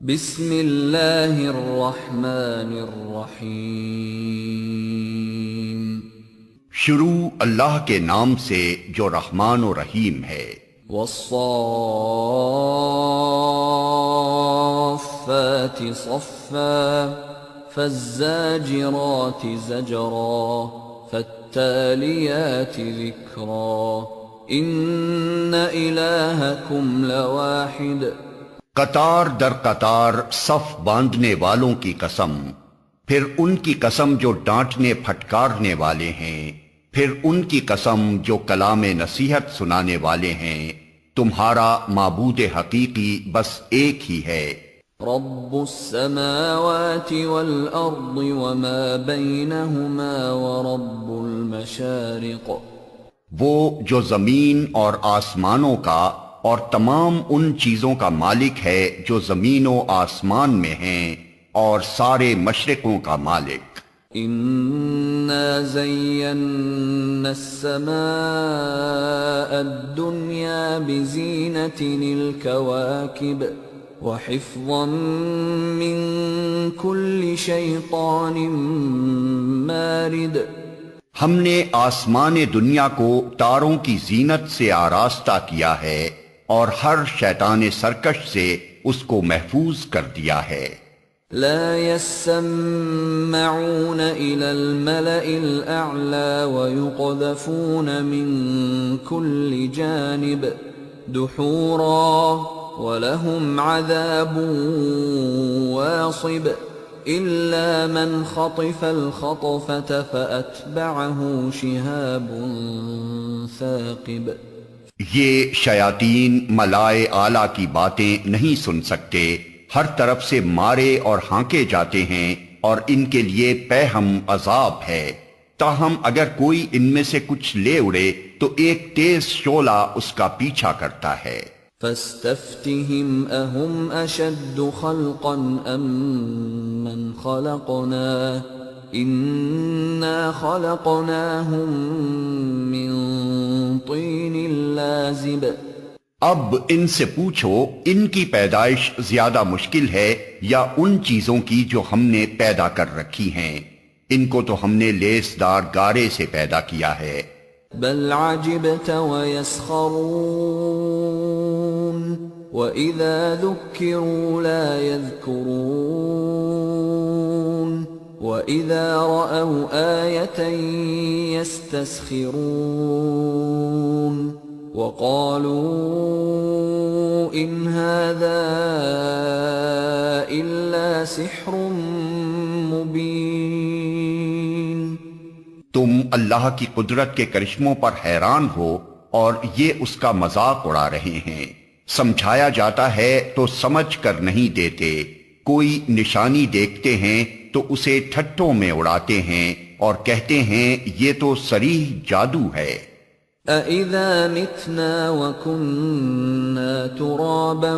بسم اللہ الرحمن الرحیم۔ شروع اللہ کے نام سے جو رحمان و رحیم ہے۔ والصافات صفا فالزاجرات زجرا فالتالیات ذکرا ان الہکم لواحد۔ قطار در قطار صف باندھنے والوں کی قسم، پھر ان کی قسم جو ڈانٹنے پھٹکارنے والے ہیں، پھر ان کی قسم جو کلام نصیحت سنانے والے ہیں۔ تمہارا معبود حقیقی بس ایک ہی ہے۔ رب السماوات والارض وما بینہما ورب المشارق۔ وہ جو زمین اور آسمانوں کا اور تمام ان چیزوں کا مالک ہے جو زمین و آسمان میں ہیں، اور سارے مشرقوں کا مالک۔ انا زینا السماء الدنیا بزینة الكواکب وحفظا من كل شیطان مارد۔ ہم نے آسمان دنیا کو تاروں کی زینت سے آراستہ کیا ہے اور ہر شیطان سرکش سے اس کو محفوظ کر دیا ہے۔ لا يسمعون إلى الملأ الأعلى ويقذفون من كل جانب دحورا ولهم عذاب واصب إلا من خطف الخطفة فأتبعه شهاب ثاقب۔ یہ شیاطین ملائے اعلیٰ کی باتیں نہیں سن سکتے، ہر طرف سے مارے اور ہانکے جاتے ہیں، اور ان کے لیے پیہم عذاب ہے۔ تاہم اگر کوئی ان میں سے کچھ لے اڑے تو ایک تیز شعلہ اس کا پیچھا کرتا ہے۔ فاستفتهم اهم اشد خلقا ام من خلقنا انا خلقناهم من طین لازب۔ اب ان سے پوچھو ان کی پیدائش زیادہ مشکل ہے یا ان چیزوں کی جو ہم نے پیدا کر رکھی ہیں؟ ان کو تو ہم نے لیسدار گارے سے پیدا کیا ہے۔ بل عجبت ويسخرون وإذا ذكروا لا يذكرون وإذا رأوا آية يستسخرون وقالوا إن هذا إلا سحر مبين۔ تم اللہ کی قدرت کے کرشموں پر حیران ہو اور یہ اس کا مذاق اڑا رہے ہیں۔ سمجھایا جاتا ہے تو سمجھ کر نہیں دیتے، کوئی نشانی دیکھتے ہیں تو اسے ٹھٹھوں میں اڑاتے ہیں اور کہتے ہیں یہ تو صریح جادو ہے۔ أَإِذَا مِتْنَا وَكُنَّا تُرَابًا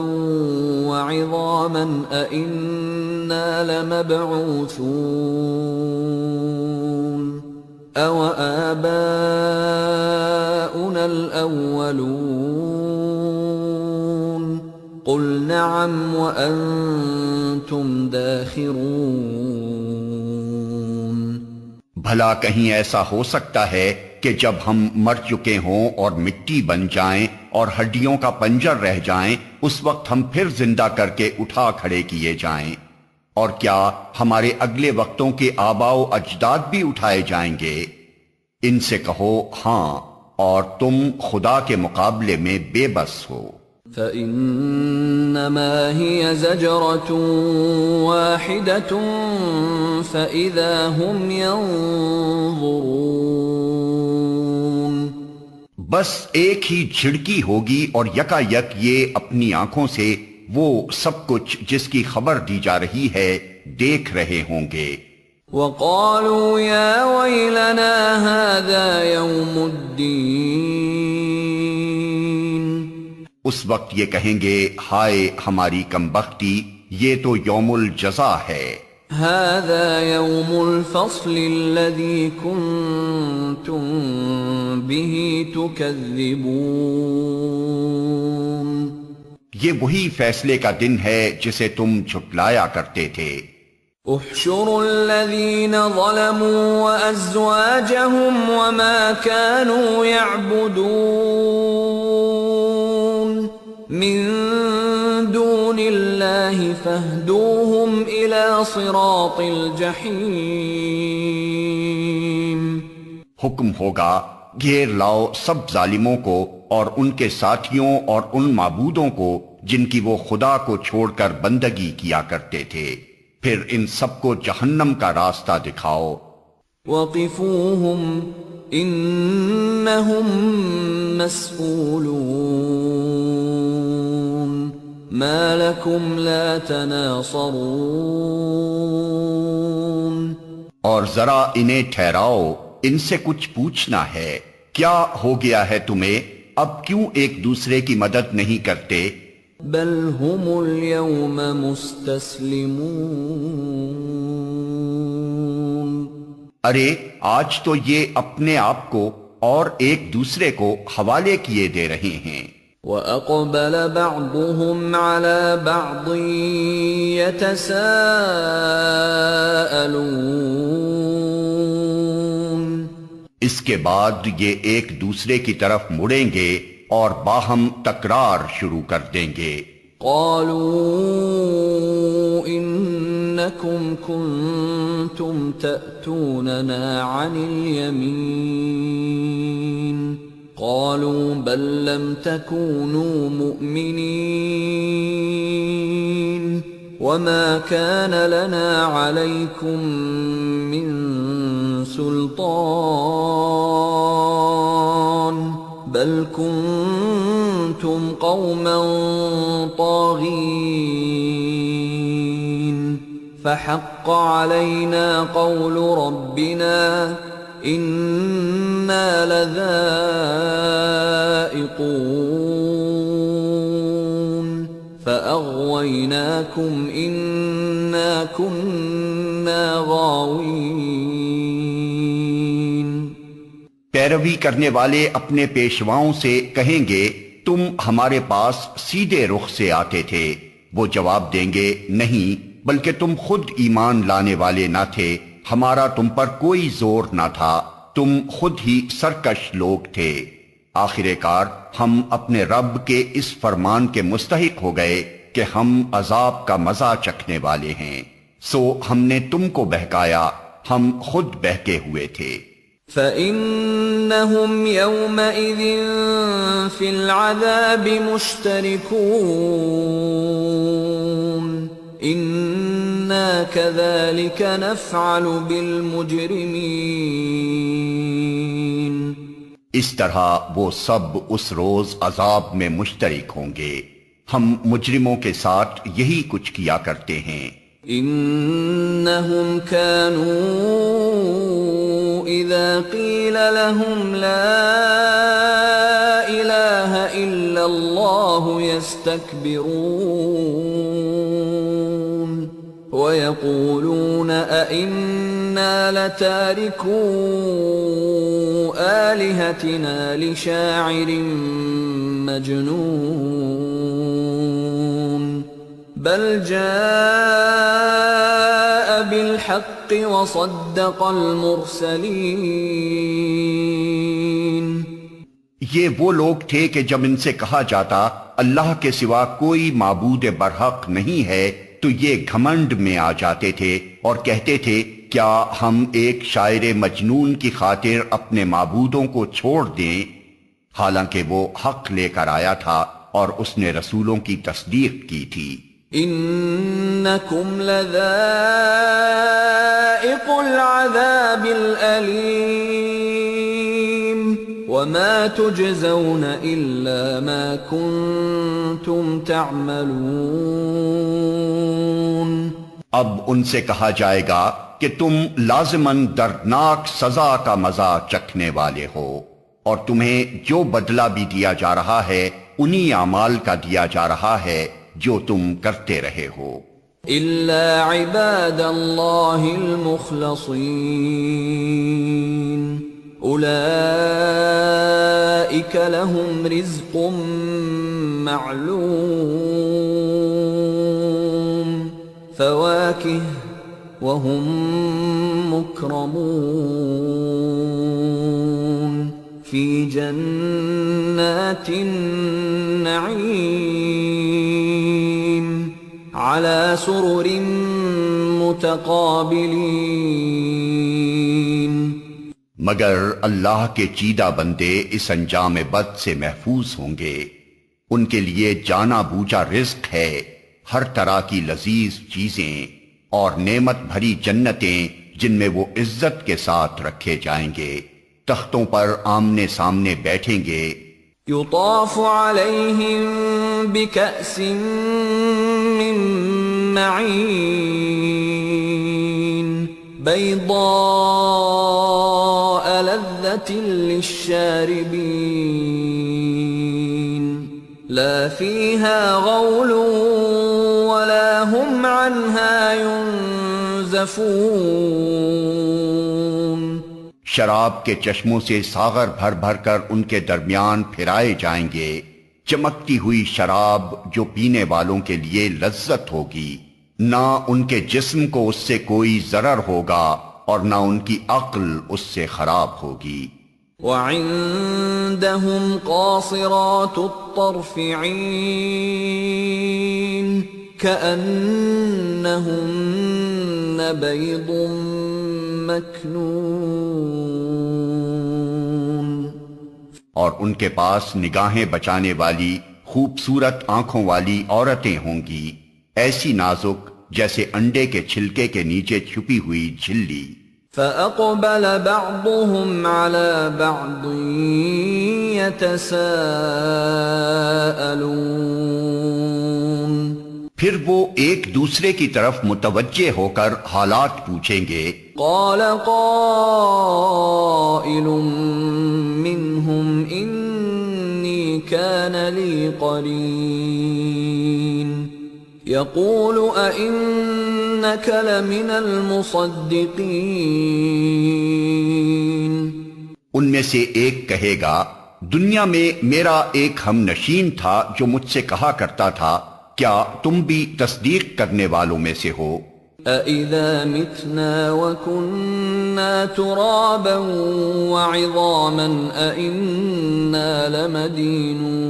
وَعِظَامًا أَإِنَّا لَمَبْعُوثُونَ أَوَآبَاؤُنَا الْأَوَّلُونَ قُلْ نَعَمْ وَأَنْتُمْ دَاخِرُونَ۔ بھلا کہیں ایسا ہو سکتا ہے کہ جب ہم مر چکے ہوں اور مٹی بن جائیں اور ہڈیوں کا پنجر رہ جائیں، اس وقت ہم پھر زندہ کر کے اٹھا کھڑے کیے جائیں؟ اور کیا ہمارے اگلے وقتوں کے آباء و اجداد بھی اٹھائے جائیں گے؟ ان سے کہو ہاں، اور تم خدا کے مقابلے میں بے بس ہو۔ فَإِنَّمَا هِيَ زَجْرَةٌ وَاحِدَةٌ فَإِذَا هُمْ يَنظُرُونَ۔ بس ایک ہی جھڑکی ہوگی اور یکا یک یہ اپنی آنکھوں سے وہ سب کچھ جس کی خبر دی جا رہی ہے دیکھ رہے ہوں گے۔ وَقَالُوا يَا وَيْلَنَا هَذَا يَوْمُ الدِّينِ۔ اس وقت یہ کہیں گے ہائے ہماری کمبختی، یہ تو یوم الجزا ہے۔ هَذَا يَوْمُ الْفَصْلِ الَّذِي كُنْتُمْ بِهِ تُكَذِّبُونَ۔ یہ وہی فیصلے کا دن ہے جسے تم جھٹلایا کرتے تھے۔ احشروا الذين ظلموا وأزواجهم وما كانوا يعبدون من دون الله فاهدوهم إلى صراط الجحيم۔ حکم ہوگا گھیر لاؤ سب ظالموں کو اور ان کے ساتھیوں اور ان معبودوں کو جن کی وہ خدا کو چھوڑ کر بندگی کیا کرتے تھے، پھر ان سب کو جہنم کا راستہ دکھاؤ۔ وقفوهم انہم مسئولون ما لکم لا تناصرون۔ اور ذرا انہیں ٹھہراؤ، ان سے کچھ پوچھنا ہے، کیا ہو گیا ہے تمہیں، اب کیوں ایک دوسرے کی مدد نہیں کرتے؟ بل هم اليوم مستسلمون۔ ارے آج تو یہ اپنے آپ کو اور ایک دوسرے کو حوالے کیے دے رہے ہیں۔ وَأَقْبَلَ بَعْضُهُمْ عَلَى بَعْضٍ يَتَسَاءَلُونَ۔ اس کے بعد یہ ایک دوسرے کی طرف مڑیں گے اور باہم تکرار شروع کر دیں گے۔ قالوا انکم کنتم تأتوننا عن الیمین قالوا بل لم تكونوا مؤمنین وما كان لنا عليكم من سلطان بل كنتم قوما طاغين فحق علينا قول ربنا إنا لذائقون فأغويناكم إنا كنا غاوين۔ پیروی کرنے والے اپنے پیشواؤں سے کہیں گے تم ہمارے پاس سیدھے رخ سے آتے تھے، وہ جواب دیں گے نہیں، بلکہ تم خود ایمان لانے والے نہ تھے، ہمارا تم پر کوئی زور نہ تھا، تم خود ہی سرکش لوگ تھے۔ آخر کار ہم اپنے رب کے اس فرمان کے مستحق ہو گئے کہ ہم عذاب کا مزہ چکھنے والے ہیں، سو ہم نے تم کو بہکایا، ہم خود بہکے ہوئے تھے۔ فَإِنَّهُمْ يَوْمَئِذٍ فِي الْعَذَابِ مُشْتَرِكُونَ إِنَّا كَذَلِكَ نَفْعَلُ بِالْمُجْرِمِينَ۔ اس طرح وہ سب اس روز عذاب میں مشترک ہوں گے، ہم مجرموں کے ساتھ یہی کچھ کیا کرتے ہیں۔ انہم كانوا اذا قیل لهم لا الہ الا اللہ يستكبرون ويقولون أئنا لتاركو آلهتنا لشاعر مجنون بل جاء بالحق وصدق المرسلین۔ یہ وہ لوگ تھے کہ جب ان سے کہا جاتا اللہ کے سوا کوئی معبود برحق نہیں ہے تو یہ گھمنڈ میں آ جاتے تھے اور کہتے تھے کیا ہم ایک شاعر مجنون کی خاطر اپنے معبودوں کو چھوڑ دیں، حالانکہ وہ حق لے کر آیا تھا اور اس نے رسولوں کی تصدیق کی تھی۔ انکم لذائق العذاب الالیم وما تجزون الا ما کنتم تعملون۔ اب ان سے کہا جائے گا کہ تم لازماً دردناک سزا کا مزہ چکھنے والے ہو، اور تمہیں جو بدلہ بھی دیا جا رہا ہے انہی اعمال کا دیا جا رہا ہے جو تم کرتے رہے ہو۔ الا عباد اللہ المخلصین أولئك لهم رزق معلوم فواكه وهم مكرمون في جنات النعيم على سرر متقابلين. مگر اللہ کے چیدہ بندے اس انجام بد سے محفوظ ہوں گے. ان کے لیے جانا بوجھا رزق ہے، ہر طرح کی لذیذ چیزیں اور نعمت بھری جنتیں جن میں وہ عزت کے ساتھ رکھے جائیں گے. تختوں پر آمنے سامنے بیٹھیں گے. يطاف عليهم بكأس من معين بيضاء لذة للشاربين لا فيها غول ولا هم عنها ينزفون. شراب کے چشموں سے ساغر بھر بھر کر ان کے درمیان پھرائے جائیں گے. چمکتی ہوئی شراب جو پینے والوں کے لیے لذت ہوگی. نہ ان کے جسم کو اس سے کوئی ضرر ہوگا اور نہ ان کی عقل اس سے خراب ہوگی. وعندهم قاصرات الطرف عين كأنهن بيض مكنون. اور ان کے پاس نگاہیں بچانے والی خوبصورت آنکھوں والی عورتیں ہوں گی، ایسی نازک جیسے انڈے کے چھلکے کے نیچے چھپی ہوئی جھلی. فأقبل بعضهم على بعض يتساءلون. پھر وہ ایک دوسرے کی طرف متوجہ ہو کر حالات پوچھیں گے. قال قائل منهم إني كان لي قرين يقول أئنك لمن المصدقين. ان میں سے ایک کہے گا، دنیا میں میرا ایک ہم نشین تھا جو مجھ سے کہا کرتا تھا، کیا تم بھی تصدیق کرنے والوں میں سے ہو؟ أَإِذَا مِتْنَا وَكُنَّا تُرَابًا وَعِظَامًا أَإِنَّا لَمَدِينُونَ.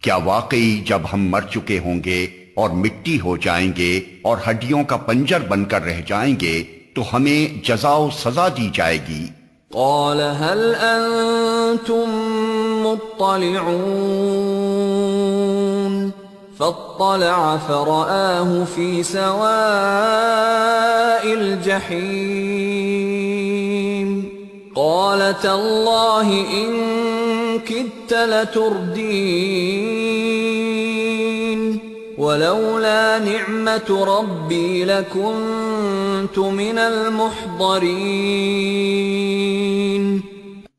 کیا واقعی جب ہم مر چکے ہوں گے اور مٹی ہو جائیں گے اور ہڈیوں کا پنجر بن کر رہ جائیں گے تو ہمیں جزا و سزا دی جائے گی. قال هل أنتم مطلعون فاطلع فرآه في سواء الجحيم قال تالله إن كدت لتردين ولولا نعمة ربي لكنت من المحضرين.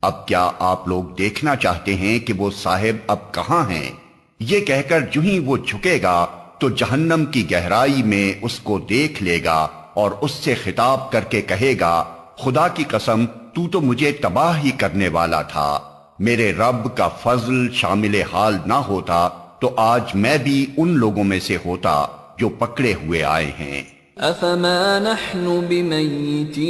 اب کیا آپ لوگ دیکھنا چاہتے ہیں کہ وہ صاحب اب کہاں ہیں؟ یہ کہہ کر جو ہی وہ جھکے گا تو جہنم کی گہرائی میں اس کو دیکھ لے گا اور اس سے خطاب کر کے کہے گا، خدا کی قسم تو مجھے تباہ ہی کرنے والا تھا. میرے رب کا فضل شامل حال نہ ہوتا تو آج میں بھی ان لوگوں میں سے ہوتا جو پکڑے ہوئے آئے ہیں. افما نحن بمیتین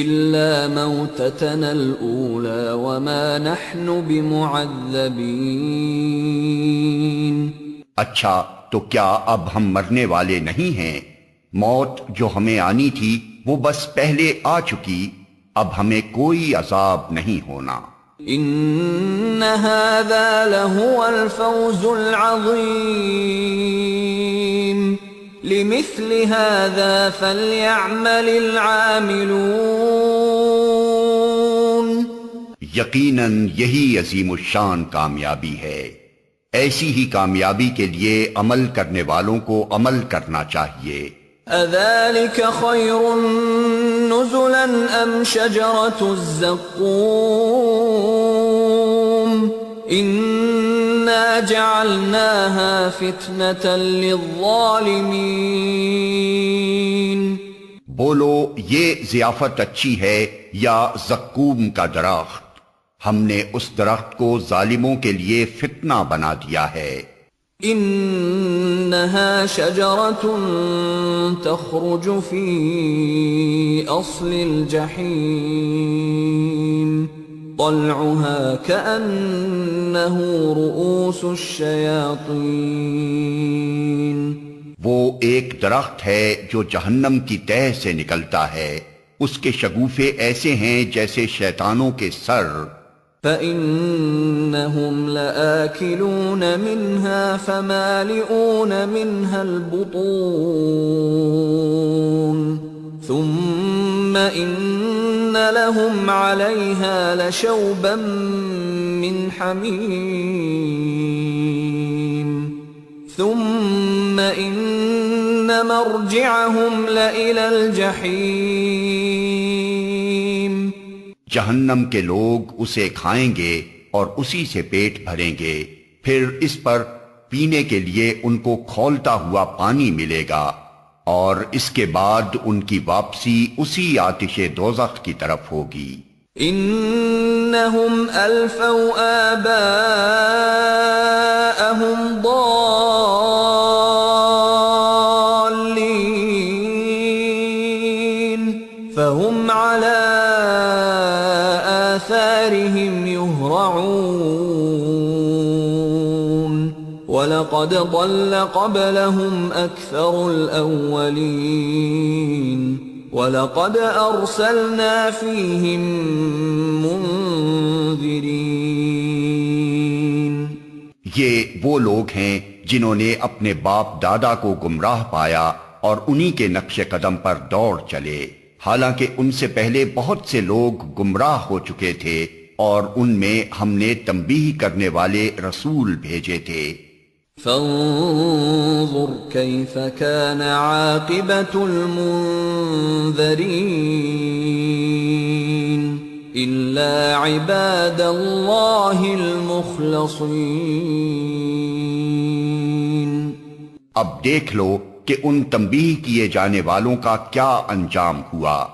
الا موتتنا الاولى وما نحن بمعذبین. اچھا تو کیا اب ہم مرنے والے نہیں ہیں؟ موت جو ہمیں آنی تھی وہ بس پہلے آ چکی، اب ہمیں کوئی عذاب نہیں ہونا. ان هذا لهو الفوز العظیم لمثل هذا فليعمل العاملون. یقیناً یہی عظیم الشان کامیابی ہے، ایسی ہی کامیابی کے لیے عمل کرنے والوں کو عمل کرنا چاہیے. اذلك خير نزلا ام شجرة الزقوم انا جعلناها فتنة للظالمين. بولو یہ ضیافت اچھی ہے یا زقوم کا درخت؟ ہم نے اس درخت کو ظالموں کے لیے فتنہ بنا دیا ہے۔ إنها شجرة تخرج في أصل الجحيم طلعها كأنه رؤوس الشياطين۔ وہ ایک درخت ہے جو جہنم کی تہ سے نکلتا ہے، اس کے شگوفے ایسے ہیں جیسے شیطانوں کے سر۔ فَإِنَّهُمْ لَآكِلُونَ مِنْهَا فَمَالِئُونَ مِنْهَا الْبُطُونَ ثُمَّ إِنَّ لَهُمْ عَلَيْهَا لَشَوْبًا مِّنْ حَمِيمٍ ثُمَّ إِنَّ مَرْجِعَهُمْ لَإِلَى الْجَحِيمِ۔ جہنم کے لوگ اسے کھائیں گے اور اسی سے پیٹ بھریں گے، پھر اس پر پینے کے لیے ان کو کھولتا ہوا پانی ملے گا، اور اس کے بعد ان کی واپسی اسی آتش دوزخ کی طرف ہوگی۔ انہم الفوا آباءہم ضالین فہم علی آثارهم يهرعون وَلَقَدْ ضَلَّ قَبْلَهُمْ أَكْثَرُ الْأَوَّلِينَ وَلَقَدْ أَرْسَلْنَا فِيهِمْ مُنذِرِينَ۔ یہ وہ لوگ ہیں جنہوں نے اپنے باپ دادا کو گمراہ پایا اور انہی کے نقش قدم پر دوڑ چلے، حالانکہ ان سے پہلے بہت سے لوگ گمراہ ہو چکے تھے اور ان میں ہم نے تنبیہ کرنے والے رسول بھیجے تھے۔ فانظر كيف كان عاقبة المنذرين إلا عباد الله المخلصين۔ اب دیکھ لو کہ ان تنبیہ کیے جانے والوں کا کیا انجام ہوا۔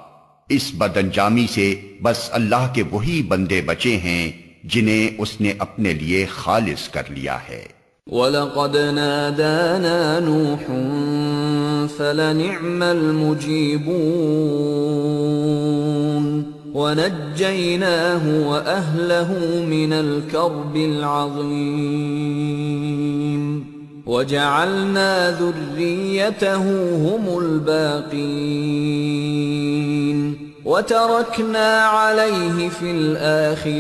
اس بد انجامی سے بس اللہ کے وہی بندے بچے ہیں جنہیں اس نے اپنے لیے خالص کر لیا ہے۔ وَلَقَدْ نَادَانَا نُوحٌ فَلَنِعْمَ الْمُجِيبُونَ وَنَجَّيْنَاهُ وَأَهْلَهُ مِنَ الْكَرْبِ الْعَظِيمِ وَجَعَلْنَا ذُرِّيَّتَهُ هُمُ الْبَاقِينَ وَتَرَكْنَا عَلَيْهِ فِي الْآخِرِينَ۔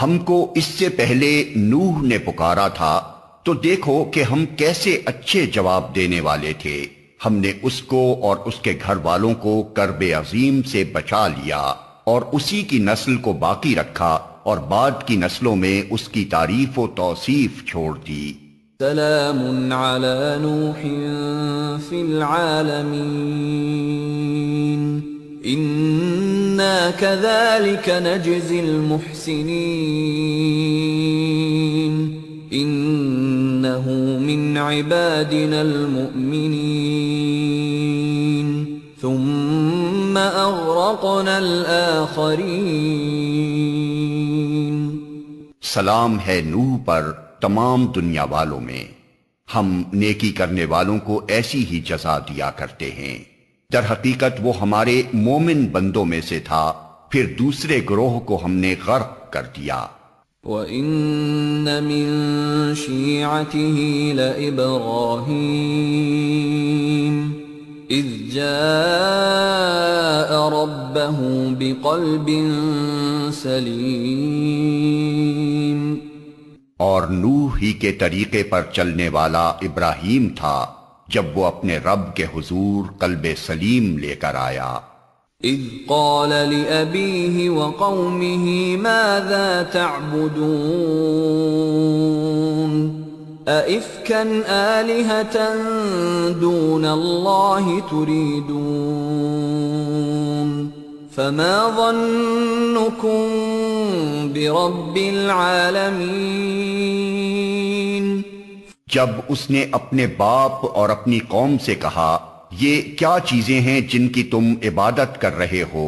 ہم کو اس سے پہلے نوح نے پکارا تھا تو دیکھو کہ ہم کیسے اچھے جواب دینے والے تھے، ہم نے اس کو اور اس کے گھر والوں کو کرب عظیم سے بچا لیا اور اسی کی نسل کو باقی رکھا اور بعد کی نسلوں میں اس کی تعریف و توصیف چھوڑ دی۔ سلام علی نوح فی العالمین انا كذلك نجزی المحسنین انه من عبادنا المؤمنین ثم اغرقنا الآخرین۔ سلام ہے نوح پر تمام دنیا والوں میں، ہم نیکی کرنے والوں کو ایسی ہی جزا دیا کرتے ہیں۔ در حقیقت وہ ہمارے مومن بندوں میں سے تھا، پھر دوسرے گروہ کو ہم نے غرق کر دیا۔ وَإِنَّ مِن شِيعَتِهِ لَإِبْرَاهِيمَ إِذْ جَاءَ رَبَّهُ بِقَلْبٍ سَلِيمٍ۔ اور نوح ہی کے طریقے پر چلنے والا ابراہیم تھا جب وہ اپنے رب کے حضور قلب سلیم لے کر آیا۔ اذ قال لأبيه وقومه ماذا تعبدون أئفكا آلهة دون الله تريدون فما ظنكم برب العالمين۔ جب اس نے اپنے باپ اور اپنی قوم سے کہا یہ کیا چیزیں ہیں جن کی تم عبادت کر رہے ہو؟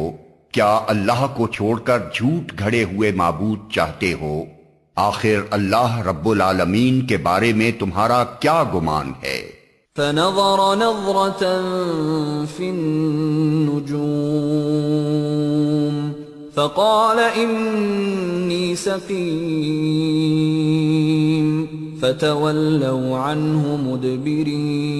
کیا اللہ کو چھوڑ کر جھوٹ گھڑے ہوئے معبود چاہتے ہو؟ آخر اللہ رب العالمین کے بارے میں تمہارا کیا گمان ہے؟ فنظر نظرة في النجوم فقال إني سقيم فتولوا عنه مدبرين.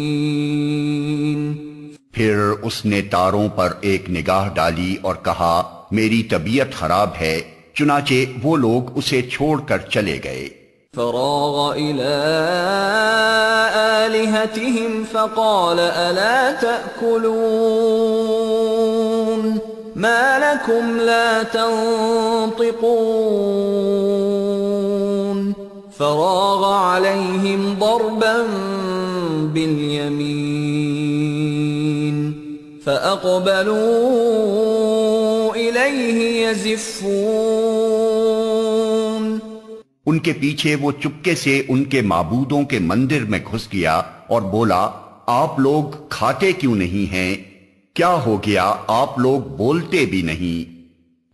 پھر اس نے تاروں پر ایک نگاہ ڈالی اور کہا میری طبیعت خراب ہے، چنانچہ وہ لوگ اسے چھوڑ کر چلے گئے. فراغ إلى آلهتهم فقال ألا تأكلون ما لكم لا تنطقون فراغ عليهم ضربا باليمين فأقبلوا إليه يزفون. ان کے پیچھے وہ چپکے سے ان کے معبودوں کے مندر میں گھس گیا اور بولا آپ لوگ کھاتے کیوں نہیں ہیں؟ کیا ہو گیا آپ لوگ بولتے بھی نہیں؟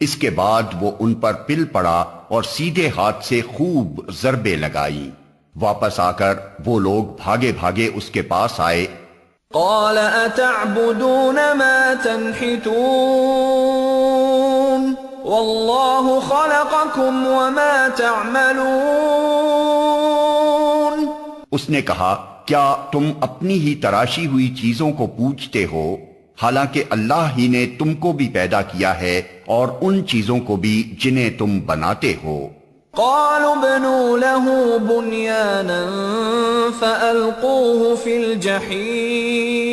اس کے بعد وہ ان پر پل پڑا اور سیدھے ہاتھ سے خوب ضربیں لگائی. واپس آ کر وہ لوگ بھاگے بھاگے اس کے پاس آئے. قال اتعبدون ما تنحتون واللہ خلقکم وما تعملون. اس نے کہا کیا تم اپنی ہی تراشی ہوئی چیزوں کو پوجتے ہو حالانکہ اللہ ہی نے تم کو بھی پیدا کیا ہے اور ان چیزوں کو بھی جنہیں تم بناتے ہو. قالوا ابنوا له بنيانا فألقوه في الجحيم.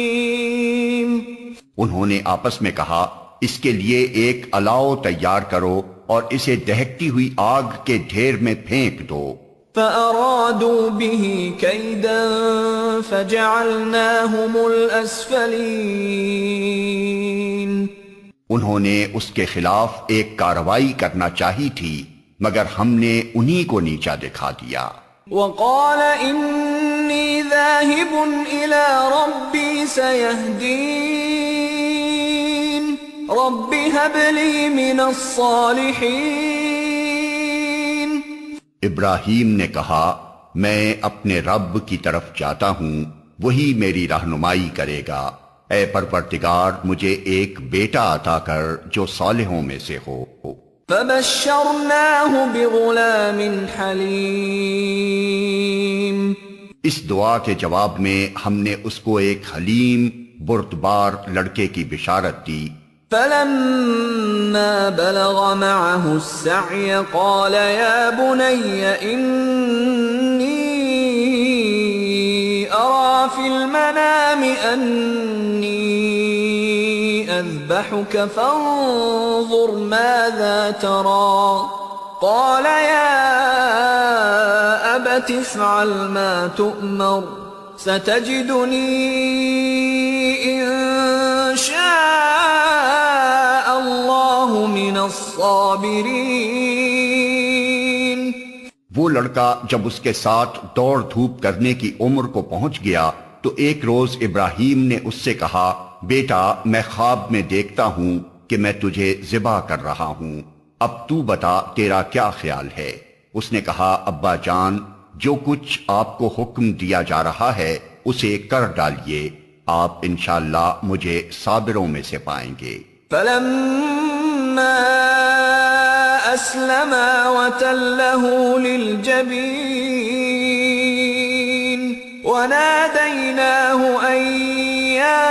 انہوں نے آپس میں کہا اس کے لیے ایک الاؤ تیار کرو اور اسے دہکتی ہوئی آگ کے ڈھیر میں پھینک دو. فأرادوا به كيدا فجعلناهم الأسفلين. انہوں نے اس کے خلاف ایک کارروائی کرنا چاہی تھی مگر ہم نے انہی کو نیچا دکھا دیا. وقال إني ذاهب إلى ربي سيهدين رب هب لي من الصالحين. ابراہیم نے کہا میں اپنے رب کی طرف جاتا ہوں، وہی میری رہنمائی کرے گا. اے پروردگار مجھے ایک بیٹا عطا کر جو صالحوں میں سے ہو. فبشرناه بغلام حلیم. اس دعا کے جواب میں ہم نے اس کو ایک حلیم بردبار لڑکے کی بشارت دی. فلما بلغ معه السعي قال يا بني إني أرى في المنام أني أذبحك فانظر ماذا ترى. قال يا أبت افعل ما تؤمر ستجدني إن شاء الله من الصابرين. وہ لڑکا جب اس کے ساتھ دوڑ دھوپ کرنے کی عمر کو پہنچ گیا تو ایک روز ابراہیم نے اس سے کہا بیٹا میں خواب میں دیکھتا ہوں کہ میں تجھے ذبح کر رہا ہوں، اب تو بتا تیرا کیا خیال ہے؟ اس نے کہا ابا جان جو کچھ آپ کو حکم دیا جا رہا ہے اسے کر ڈالیے، آپ انشاءاللہ مجھے صابروں میں سے پائیں گے. فلما أسلما وتله للجبين وناديناه أن يا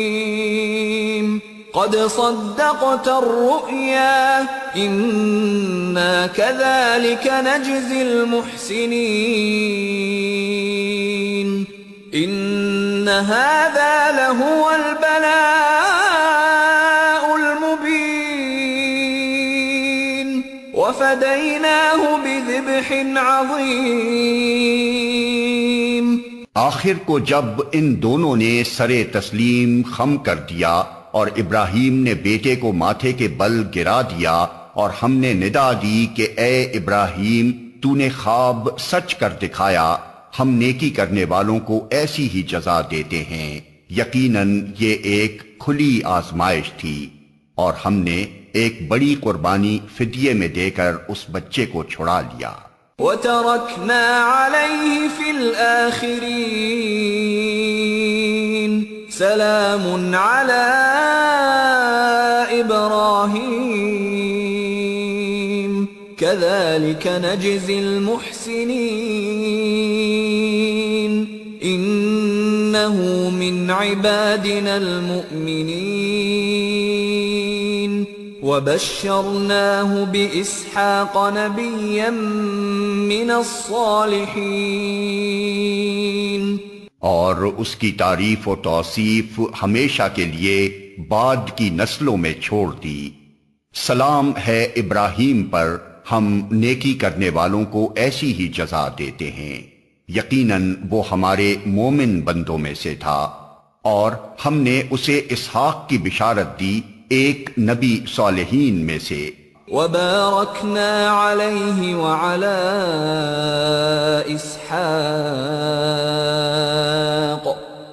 إبراهيم قد صدقت الرؤيا إنا كذلك نجزي المحسنين إن هذا لهو البلاء المبين وفديناه بذبح عظيم. آخر کو جب ان دونوں نے سرے تسلیم خم کر دیا اور ابراہیم نے بیٹے کو ماتھے کے بل گرا دیا اور ہم نے ندا دی کہ اے ابراہیم تو نے خواب سچ کر دکھایا، ہم نیکی کرنے والوں کو ایسی ہی جزا دیتے ہیں، یقیناً یہ ایک کھلی آزمائش تھی، اور ہم نے ایک بڑی قربانی فدیے میں دے کر اس بچے کو چھڑا لیا۔ وَتَرَكْنَا عَلَيْهِ فِي الْآخِرِينَ سَلَامٌ عَلَىٰ إِبْرَاهِيمَ كَذَلِكَ نَجْزِي الْمُحْسِنِينَ إِنَّهُ مِنْ عِبَادِنَا الْمُؤْمِنِينَ وَبَشَّرْنَاهُ بِإِسْحَاقَ نَبِيًّا مِّنَ الصَّالِحِينَ، اور اس کی تعریف و توصیف ہمیشہ کے لیے بعد کی نسلوں میں چھوڑ دی۔ سلام ہے ابراہیم پر، ہم نیکی کرنے والوں کو ایسی ہی جزا دیتے ہیں، یقیناً وہ ہمارے مومن بندوں میں سے تھا، اور ہم نے اسے اسحاق کی بشارت دی، ایک نبی صالحین میں سے۔ وَبَارَكْنَا عَلَيْهِ وَعَلَى إِسْحَاقَ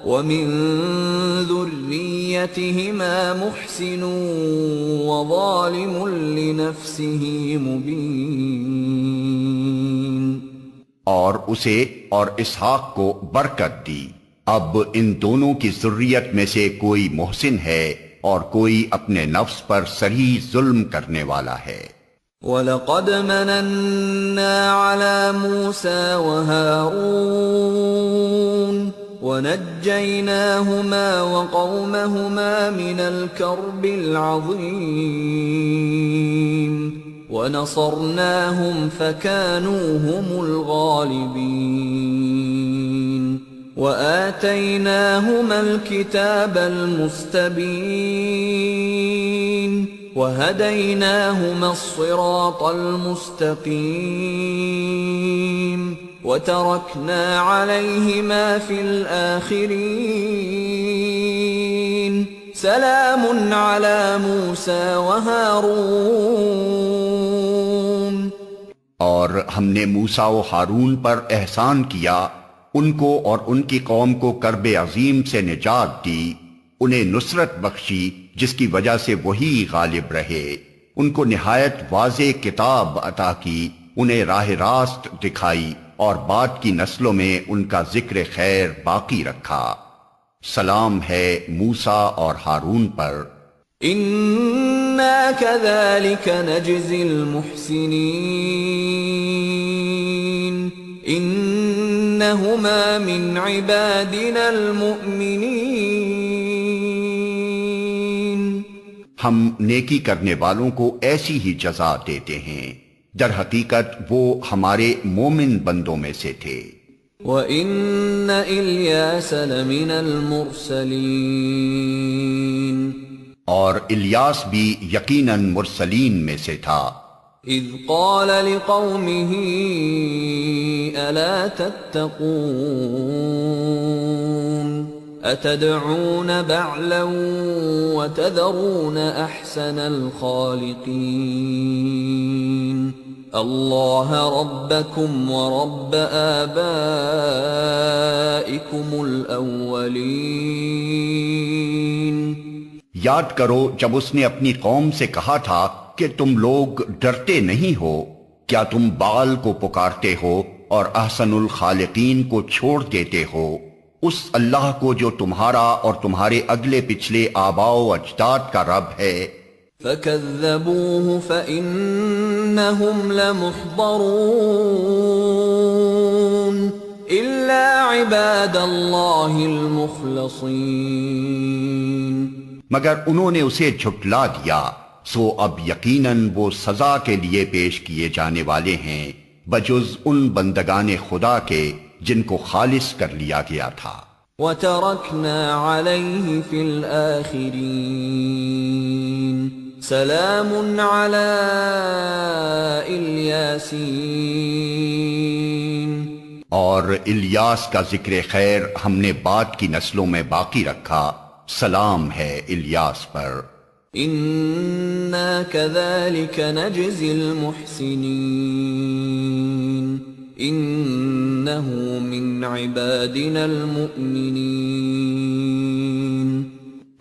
وَمِن ذُرِّيَّتِهِمَا مُحْسِنٌ وَظَالِمٌ لِّنَفْسِهِ مُبِينٌ، اور اسے اور اسحاق کو برکت دی، اب ان دونوں کی ذریت میں سے کوئی محسن ہے اور کوئی اپنے نفس پر صریح ظلم کرنے والا ہے۔ وَلَقَدْ مَنَنَّا عَلَى مُوسَى وَهَارُونَ وَنَجَّيْنَاهُمَا وَقَوْمَهُمَا مِنَ الْكَرْبِ الْعَظِيمِ وَنَصَرْنَاهُمْ فَكَانُوا هُمُ الْغَالِبِينَ وَآتَيْنَاهُمَا الْكِتَابَ الْمُسْتَبِينَ وَهَدَيْنَاهُمَا الصِّرَاطَ الْمُسْتَقِيمَ وَتَرَكْنَا عَلَيْهِمَا فِي الْآخِرِينَ سَلَامٌ عَلَى مُوسَى وَهَارُونَ، اور ہم نے موسیٰ و ہارون پر احسان کیا، ان کو اور ان کی قوم کو کرب عظیم سے نجات دی، انہیں نصرت بخشی جس کی وجہ سے وہی غالب رہے، ان کو نہایت واضح کتاب عطا کی، انہیں راہ راست دکھائی، اور بعد کی نسلوں میں ان کا ذکر خیر باقی رکھا۔ سلام ہے موسیٰ اور ہارون پر۔ إِنَّا كَذَلِكَ نَجْزِي الْمُحْسِنِينَ إِنَّهُمَا مِنْ عِبَادِنَا الْمُؤْمِنِينَ، ہم نیکی کرنے والوں کو ایسی ہی جزا دیتے ہیں، در حقیقت وہ ہمارے مومن بندوں میں سے تھے۔ وَإِنَّ إِلْيَاسَ لَمِنَ الْمُرْسَلِينَ، اور الیاس بھی یقیناً مرسلین میں سے تھا۔ اذ قال لقومه ألا تتقون أتدعون بعلا وتذرون أحسن الخالقين الله ربكم ورب آبائكم الأولين۔ یاد کرو جب اس نے اپنی قوم سے کہا تھا کہ تم لوگ ڈرتے نہیں ہو، کیا تم بال کو پکارتے ہو اور احسن الخالقین کو چھوڑ دیتے ہو، اس اللہ کو جو تمہارا اور تمہارے اگلے پچھلے آباء و اجداد کا رب ہے۔ فَكَذَّبُوهُ فَإِنَّهُمْ لَمُحْضَرُونَ إِلَّا عِبَادَ اللَّهِ الْمُخْلَصِينَ، مگر انہوں نے اسے جھٹلا دیا، سو اب یقیناً وہ سزا کے لیے پیش کیے جانے والے ہیں بجز ان بندگان خدا کے جن کو خالص کر لیا گیا تھا۔ وَتَرَكْنَا عَلَيْهِ فِي الْآخِرِينَ سَلَامٌ عَلَى الْيَاسِينَ، اور الیاس کا ذکر خیر ہم نے بعد کی نسلوں میں باقی رکھا، سلام ہے الیاس پر۔ إِنَّا كَذَلِكَ نَجْزِي الْمُحْسِنِينَ، إنه من عبادنا المؤمنين.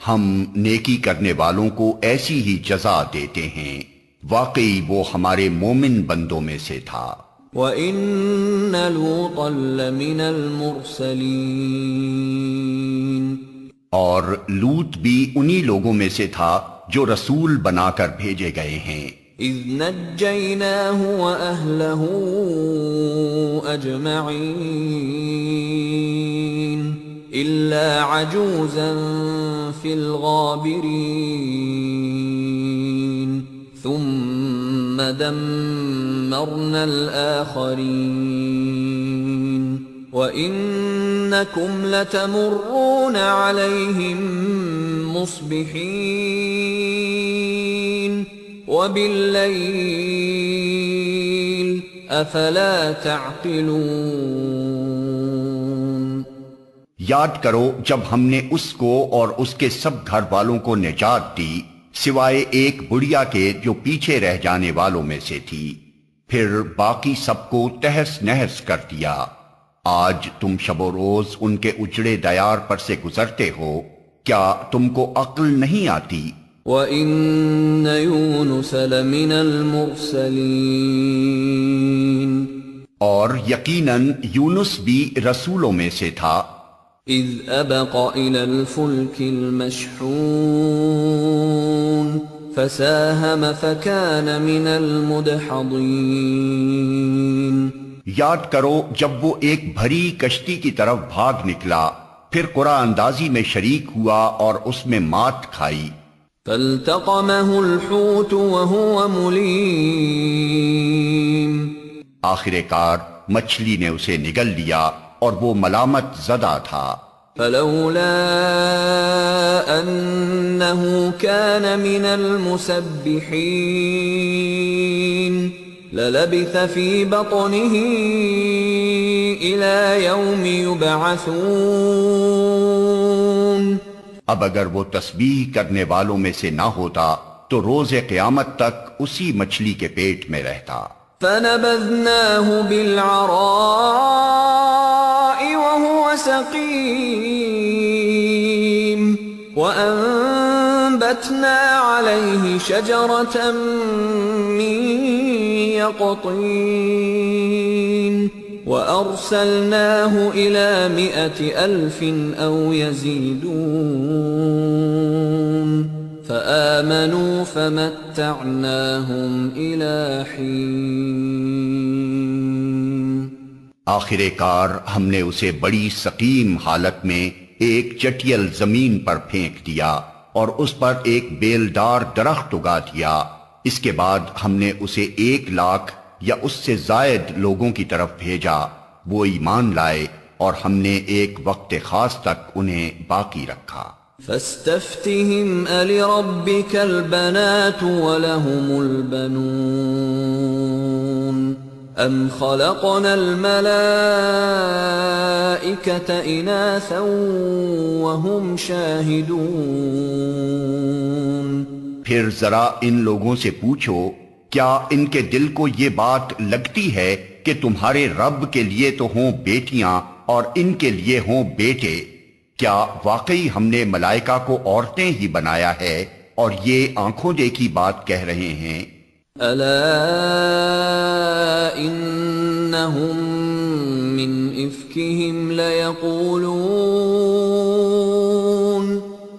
ہم نیکی کرنے والوں کو ایسی ہی جزا دیتے ہیں، واقعی وہ ہمارے مومن بندوں میں سے تھا۔ وَإِنَّ لُوطًا لَّمِنَ الْمُرْسَلِينَ. اور لوط بھی انہی لوگوں میں سے تھا جو رسول بنا کر بھیجے گئے ہیں۔ إِذْ نَجَّيْنَاهُ وَأَهْلَهُ أَجْمَعِينَ إِلَّا عَجُوزًا فِي الْغَابِرِينَ ثُمَّ دَمَّرْنَا الْآخَرِينَ وَإِنَّكُمْ لَتَمُرُّونَ عَلَيْهِمْ مُصْبِحِينَ وَبِاللَّيْلِ أَفَلَا تَعْقِلُونَ. یاد کرو جب ہم نے اس کو اور اس کے سب گھر والوں کو نجات دی سوائے ایک بڑھیا کے جو پیچھے رہ جانے والوں میں سے تھی، پھر باقی سب کو تہس نہس کر دیا۔ آج تم شب و روز ان کے اجڑے دیار پر سے گزرتے ہو، کیا تم کو عقل نہیں آتی؟ وَإِنَّ يُونُسَ لَمِنَ الْمُرْسَلِينَ. اور یقیناً یونس بھی رسولوں میں سے تھا۔ إِذْ أَبَقَ إِلَى الْفُلْكِ الْمَشْحُونِ فَسَاهَمَ فَكَانَ مِنَ الْمُدْحَضِينَ. یاد کرو جب وہ ایک بھری کشتی کی طرف بھاگ نکلا، پھر قرعہ اندازی میں شریک ہوا اور اس میں مات کھائی۔ فَالْتَقَمَهُ الْحُوتُ وَهُوَ مُلِيمٌ. آخر کار مچھلی نے اسے نگل لیا اور وہ ملامت زدہ تھا۔ فَلَوْلَا أَنَّهُ كَانَ مِنَ الْمُسَبِّحِينَ لَلَبِثَ فِي بَطْنِهِ إِلَى يَوْمِ يُبْعَثُونَ. اب اگر وہ تسبیح کرنے والوں میں سے نہ ہوتا تو روز قیامت تک اسی مچھلی کے پیٹ میں رہتا۔ فَنَبَذْنَاهُ بِالْعَرَاءِ وَهُوَ سَقِيمٌ وَأَنبَتْنَا عَلَيْهِ شَجَرَةً مِّن يَقْطِينٍ وَأَرْسَلْنَاهُ إِلَى 100,000 أَوْ يَزِيدُونَ فَآمَنُوا فَمَتَّعْنَاهُمْ إِلَى حِينٍ. آخر کار ہم نے اسے بڑی سقیم حالت میں ایک چٹیل زمین پر پھینک دیا اور اس پر ایک بیلدار درخت اگا دیا۔ اس کے بعد ہم نے اسے 1,00,000 یا اس سے زائد لوگوں کی طرف بھیجا، وہ ایمان لائے اور ہم نے ایک وقت خاص تک انہیں باقی رکھا۔ فَاسْتَفْتِهِمْ أَلِرَبِّكَ الْبَنَاتُ وَلَهُمُ الْبَنُونَ أَمْ خَلَقْنَا الْمَلَائِكَةَ إِنَاثًا وَهُمْ شَاهِدُونَ. پھر ذرا ان لوگوں سے پوچھو کیا ان کے دل کو یہ بات لگتی ہے کہ تمہارے رب کے لیے تو ہوں بیٹیاں اور ان کے لیے ہوں بیٹے؟ کیا واقعی ہم نے ملائکہ کو عورتیں ہی بنایا ہے اور یہ آنکھوں دیکھی بات کہہ رہے ہیں؟ أَلَا إِنَّهُمْ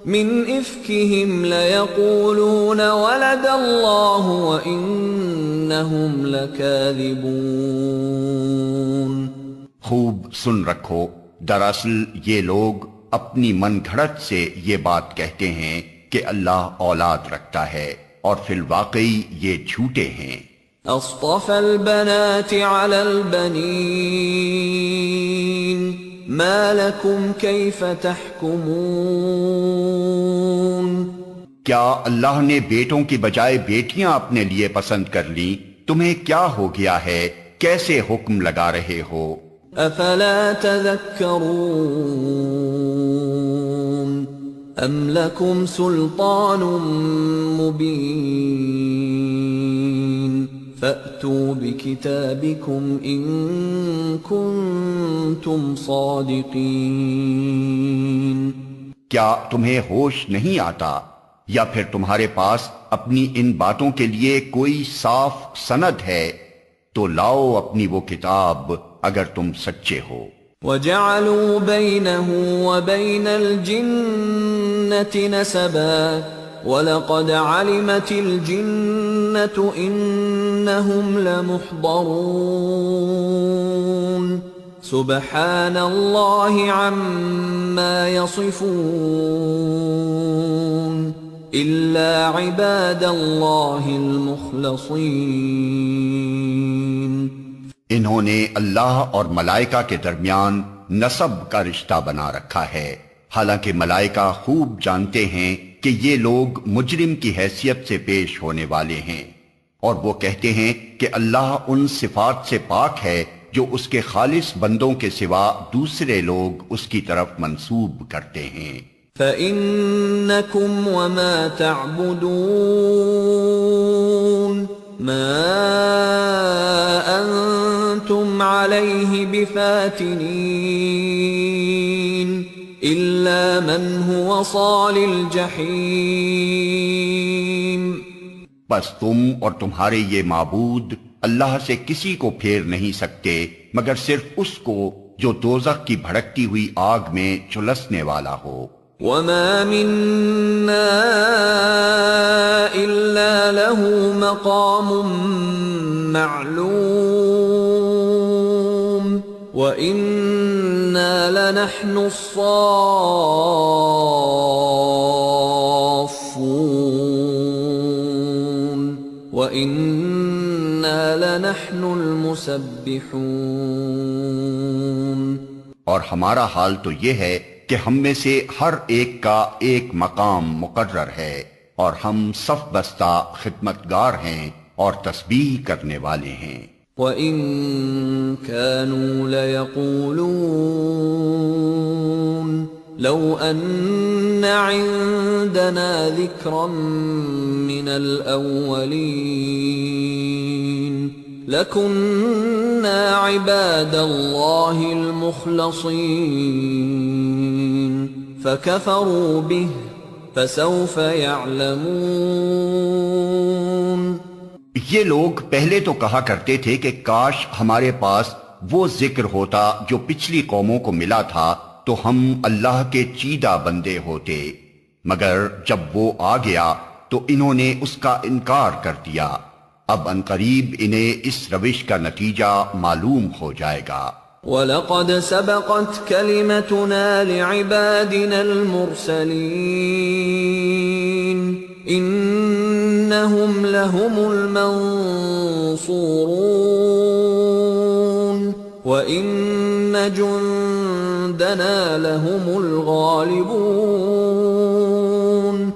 مِنْ إِفْكِهِمْ لَيَقُولُونَ وَلَدَ اللَّهُ وَإِنَّهُمْ لَكَاذِبُونَ. خوب سن رکھو، دراصل یہ لوگ اپنی من گھڑت سے یہ بات کہتے ہیں کہ اللہ اولاد رکھتا ہے اور فی الواقعی یہ جھوٹے ہیں۔ أَصْطَفَى الْبَنَاتِ عَلَى الْبَنِينَ مَا لَكُمْ كَيْفَ تَحْكُمُونَ. کیا اللہ نے بیٹوں کی بجائے بیٹیاں اپنے لیے پسند کر لیں؟ تمہیں کیا ہو گیا ہے؟ کیسے حکم لگا رہے ہو؟ أَفَلَا تَذَكَّرُونَ أَمْ لَكُمْ سُلْطَانٌ مُبِينٌ فأتوا بكتابكم إن كنتم صادقين کیا تمہیں ہوش نہیں آتا یا پھر تمہارے پاس اپنی ان باتوں کے لیے کوئی صاف سند ہے؟ تو لاؤ اپنی وہ کتاب اگر تم سچے ہو۔ وَجَعَلُوا بَيْنَهُ وَبَيْنَ الْجِنَّةِ نَسَبًا وَلَقَدْ عَلِمَتِ الْجِنَّةُ إِنَّهُمْ لَمُحْضَرُونَ سُبْحَانَ اللَّهِ عَمَّا يَصِفُونَ إِلَّا عِبَادَ اللَّهِ الْمُخْلَصِينَ۔ انہوں نے اللہ اور ملائکہ کے درمیان نسب کا رشتہ بنا رکھا ہے، حالانکہ ملائکہ خوب جانتے ہیں کہ یہ لوگ مجرم کی حیثیت سے پیش ہونے والے ہیں، اور وہ کہتے ہیں کہ اللہ ان صفات سے پاک ہے جو اس کے خالص بندوں کے سوا دوسرے لوگ اس کی طرف منسوب کرتے ہیں۔ فَإِنَّكُمْ وَمَا تَعْبُدُونَ مَا أَنْتُمْ عَلَيْهِ بِفَاتِنِينَ إِلَّا مَنْ هُوَ صَالِ الْجَحِيمِ۔ بس تم اور تمہارے یہ معبود اللہ سے کسی کو پھیر نہیں سکتے مگر صرف اس کو جو دوزخ کی بھڑکتی ہوئی آگ میں جھلسنے والا ہو۔ وَمَا مِنَّا إِلَّا لَهُ مَقَامٌ مَّعْلُومٌ وَإِنَّا لَنَحْنُ الصَّافُّونَ وَإِنَّا لَنَحْنُ الْمُسَبِّحُونَ۔ اور ہمارا حال تو یہ ہے کہ ہم میں سے ہر ایک کا ایک مقام مقرر ہے، اور ہم صف بستہ خدمتگار ہیں اور تسبیح کرنے والے ہیں۔ وَإِن كَانُوا لَيَقُولُونَ لَوْ أَنَّ عِندَنَا ذِكْرًا مِّنَ الْأَوَّلِينَ لَكُنَّا عِبَادَ اللَّهِ الْمُخْلَصِينَ فَكَفَرُوا بِهِ فَسَوْفَ يَعْلَمُونَ۔ یہ لوگ پہلے تو کہا کرتے تھے کہ کاش ہمارے پاس وہ ذکر ہوتا جو پچھلی قوموں کو ملا تھا تو ہم اللہ کے چیدہ بندے ہوتے، مگر جب وہ آ گیا تو انہوں نے اس کا انکار کر دیا۔ اب عنقریب انہیں اس روش کا نتیجہ معلوم ہو جائے گا۔ وَلَقَدْ سَبَقَتْ كَلِمَتُنَا لِعِبَادِنَا الْمُرْسَلِينَ إِنَّهُمْ لَهُمُ الْمَنصُورُونَ وَإِنَّ جُنْدَنَا لَهُمُ الْغَالِبُونَ۔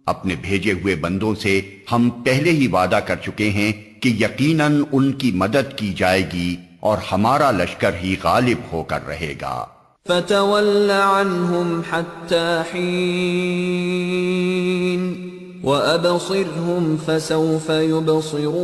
اپنے بھیجے ہوئے بندوں سے ہم پہلے ہی وعدہ کر چکے ہیں کہ یقیناً ان کی مدد کی جائے گی اور ہمارا لشکر ہی غالب ہو کر رہے گا۔ فَتَوَلَّ عَنْهُمْ حَتَّى حِينٍ وَأَبْصِرْهُمْ فَسَوْفَ يُبْصِرُونَ۔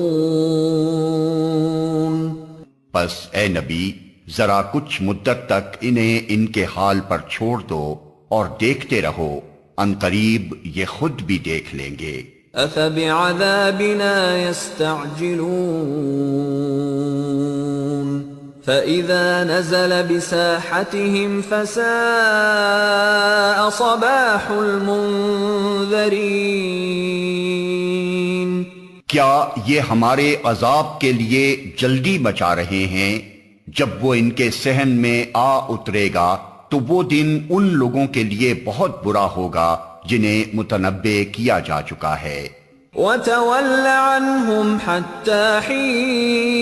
پس اے نبی ذرا کچھ مدت تک انہیں ان کے حال پر چھوڑ دو اور دیکھتے رہو، عنقریب یہ خود بھی دیکھ لیں گے۔ أَفَبِعَذَابِنَا يَسْتَعْجِلُونَ فَإِذَا نَزَلَ بِسَاحَتِهِمْ فَسَاءَ صَبَاحُ الْمُنذَرِينَ۔ کیا یہ ہمارے عذاب کے لیے جلدی مچا رہے ہیں؟ جب وہ ان کے صحن میں آ اترے گا تو وہ دن ان لوگوں کے لیے بہت برا ہوگا جنہیں متنبع کیا جا چکا ہے۔ وَتَوَلَّ عَنْهُمْ حَتَّى حِينٍ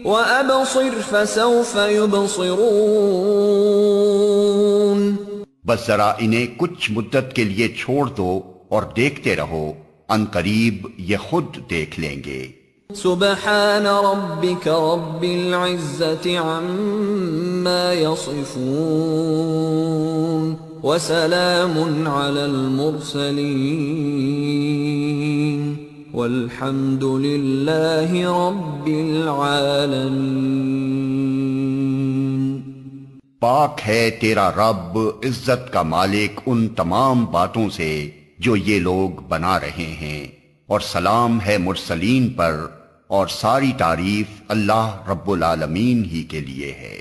وَأَبْصِرْ فَسَوْفَ يُبْصِرُونَ۔ بس ذرا انہیں کچھ مدت کے لیے چھوڑ دو اور دیکھتے رہو، عنقریب یہ خود دیکھ لیں گے۔ سبحان ربك رب العزة عما يصفون وسلام على المرسلين والحمد للہ رب العالمین۔ پاک ہے تیرا رب عزت کا مالک ان تمام باتوں سے جو یہ لوگ بنا رہے ہیں، اور سلام ہے مرسلین پر، اور ساری تعریف اللہ رب العالمین ہی کے لیے ہے۔